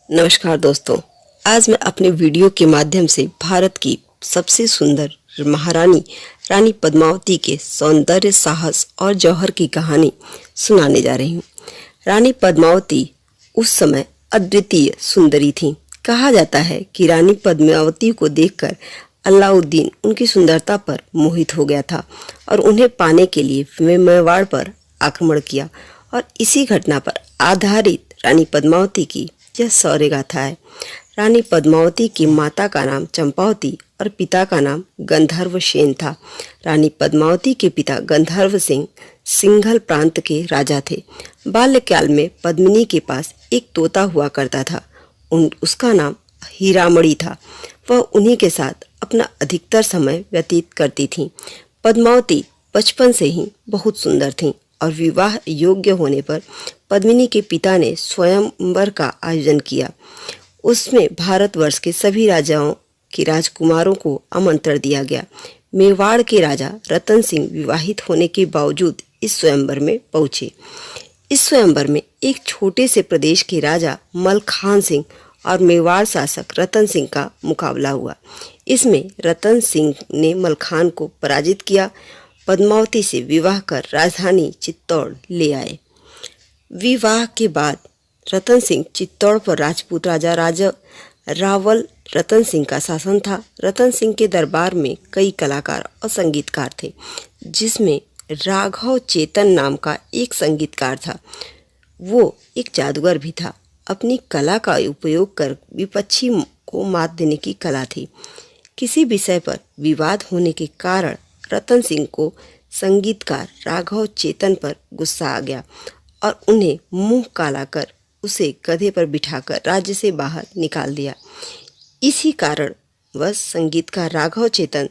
नमस्कार दोस्तों, आज मैं अपने वीडियो के माध्यम से भारत की सबसे सुंदर महारानी रानी पद्मावती के सौंदर्य, साहस और जौहर की कहानी सुनाने जा रही हूँ। रानी पद्मावती उस समय अद्वितीय सुंदरी थीं। कहा जाता है कि रानी पद्मावती को देखकर अलाउद्दीन उनकी सुंदरता पर मोहित हो गया था और उन्हें पाने के लिए मेवाड़ पर आक्रमण किया। और इसी घटना पर आधारित रानी पद्मावती की यह शौर्य गाथा है। रानी पद्मावती की माता का नाम चंपावती और पिता का नाम गंधर्व सेन था। रानी पद्मावती के पिता गंधर्व सिंह सिंघल प्रांत के राजा थे। बाल्यकाल में पद्मिनी के पास एक तोता हुआ करता था। उसका नाम हीरामणि था। वह उन्हीं के साथ अपना अधिकतर समय व्यतीत करती थीं। पद्मावती बचपन से ही बहुत सुंदर थीं और विवाह योग्य होने पर पद्मिनी के पिता ने स्वयंवर का आयोजन किया। उसमें भारतवर्ष के सभी राजाओं के राजकुमारों को आमंत्रण दिया गया। मेवाड़ के राजा रतन सिंह विवाहित होने के बावजूद इस स्वयंवर में पहुंचे। इस स्वयंवर में एक छोटे से प्रदेश के राजा मलखान सिंह और मेवाड़ शासक रतन सिंह का मुकाबला हुआ। इसमें रतन सिंह ने मलखान को पराजित किया। पद्मावती से विवाह कर राजधानी चित्तौड़ ले आए। विवाह के बाद रतन सिंह चित्तौड़ पर राजपूत राजा रावल रतन सिंह का शासन था। रतन सिंह के दरबार में कई कलाकार और संगीतकार थे, जिसमें राघव चेतन नाम का एक संगीतकार था। वो एक जादूगर भी था। अपनी कला का उपयोग कर विपक्षी को मात देने की कला थी। किसी विषय पर विवाद होने के कारण रतन सिंह को संगीतकार राघव चेतन पर गुस्सा आ गया और उन्हें मुंह काला कर उसे गधे पर बिठाकर राज्य से बाहर निकाल दिया। इसी कारण वह संगीतकार राघव चेतन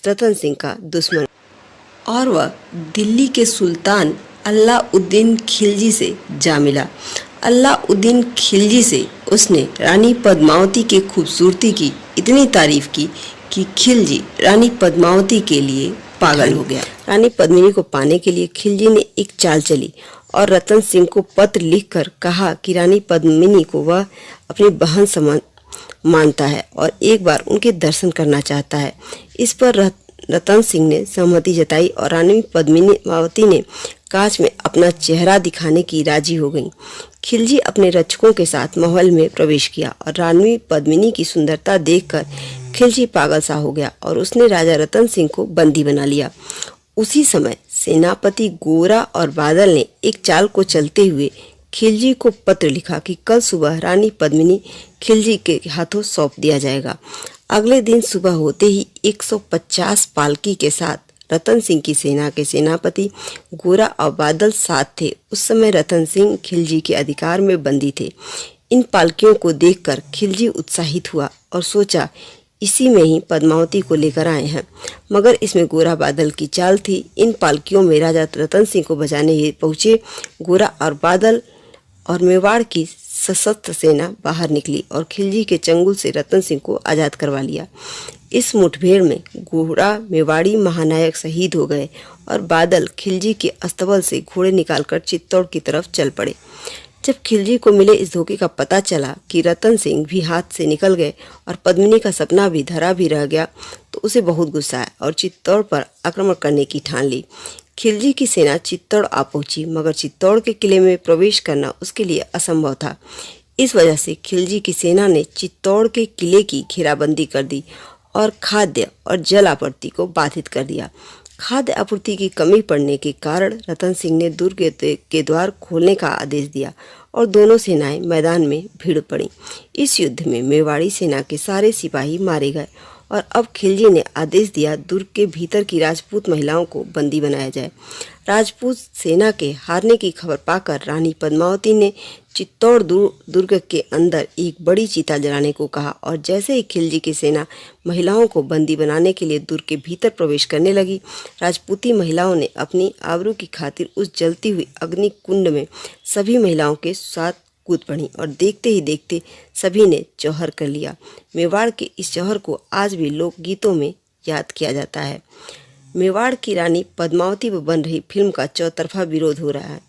रतन सिंह का दुश्मन और वह दिल्ली के सुल्तान अलाउद्दीन खिलजी से जा मिला। अलाउद्दीन खिलजी से उसने रानी पद्मावती की खूबसूरती की इतनी तारीफ की कि खिलजी रानी पद्मावती के लिए पागल हो गया। रानी पद्मिनी को पाने के लिए खिलजी ने एक चाल चली और रतन सिंह को पत्र लिखकर कहा कि रानी पद्मिनी को वह अपनी बहन समान मानता है और एक बार उनके दर्शन करना चाहता है। इस पर रतन सिंह ने सहमति जताई और रानी पद्मावती ने कांच में अपना चेहरा दिखाने की राजी हो गई। खिलजी अपने रक्षकों के साथ महल में प्रवेश किया और रानी पद्मिनी की सुंदरता देखकर खिलजी पागल सा हो गया और उसने राजा रतन सिंह को बंदी बना लिया। उसी समय सेनापति गोरा और बादल ने एक चाल को चलते हुए खिलजी को पत्र लिखा कि कल सुबह रानी पद्मिनी खिलजी के हाथों सौंप दिया जाएगा। अगले दिन सुबह होते ही 150 पालकी के साथ रतन सिंह की सेना के सेनापति गोरा और बादल साथ थे। उस समय रतन सिंह खिलजी के अधिकार में बंदी थे। इन पालकियों को देखकर खिलजी उत्साहित हुआ और सोचा इसी में ही पद्मावती को लेकर आए हैं, मगर इसमें गोरा बादल की चाल थी। इन पालकियों में राजा रतन सिंह को बचाने पहुंचे गोरा और बादल और मेवाड़ की सशस्त्र सेना बाहर निकली और खिलजी के चंगुल से रतन सिंह को आज़ाद करवा लिया। इस मुठभेड़ में गोरा मेवाड़ी महानायक शहीद हो गए और बादल खिलजी के अस्तबल से घोड़े निकालकर चित्तौड़ की तरफ चल पड़े। जब खिलजी को मिले इस धोखे का पता चला कि रतन सिंह भी हाथ से निकल गए और पद्मिनी का सपना भी धरा भी रह गया, तो उसे बहुत गुस्सा आया और चित्तौड़ पर आक्रमण करने की ठान ली। खिलजी की सेना चित्तौड़ आ पहुंची, मगर चित्तौड़ के किले में प्रवेश करना उसके लिए असंभव था। इस वजह से खिलजी की सेना ने चित्तौड़ के किले की घेराबंदी कर दी और खाद्य और जल आपूर्ति को बाधित कर दिया। खाद्य आपूर्ति की कमी पड़ने के कारण रतन सिंह ने दुर्ग के द्वार खोलने का आदेश दिया और दोनों सेनाएं मैदान में भीड़ पड़ी। इस युद्ध में मेवाड़ी सेना के सारे सिपाही मारे गए और अब खिलजी ने आदेश दिया दुर्ग के भीतर की राजपूत महिलाओं को बंदी बनाया जाए। राजपूत सेना के हारने की खबर पाकर रानी पद्मावती ने चित्तौड़ दुर्ग के अंदर एक बड़ी चिता जलाने को कहा और जैसे ही खिलजी की सेना महिलाओं को बंदी बनाने के लिए दुर्ग के भीतर प्रवेश करने लगी, राजपूती महिलाओं ने अपनी आबरू की खातिर उस जलती हुई अग्नि कुंड में सभी महिलाओं के साथ कूद पड़ी और देखते ही देखते सभी ने जौहर कर लिया। मेवाड़ के इस जौहर को आज भी लोकगीतों में याद किया जाता है। मेवाड़ की रानी पद्मावती पर बन रही फिल्म का चौतरफा विरोध हो रहा है।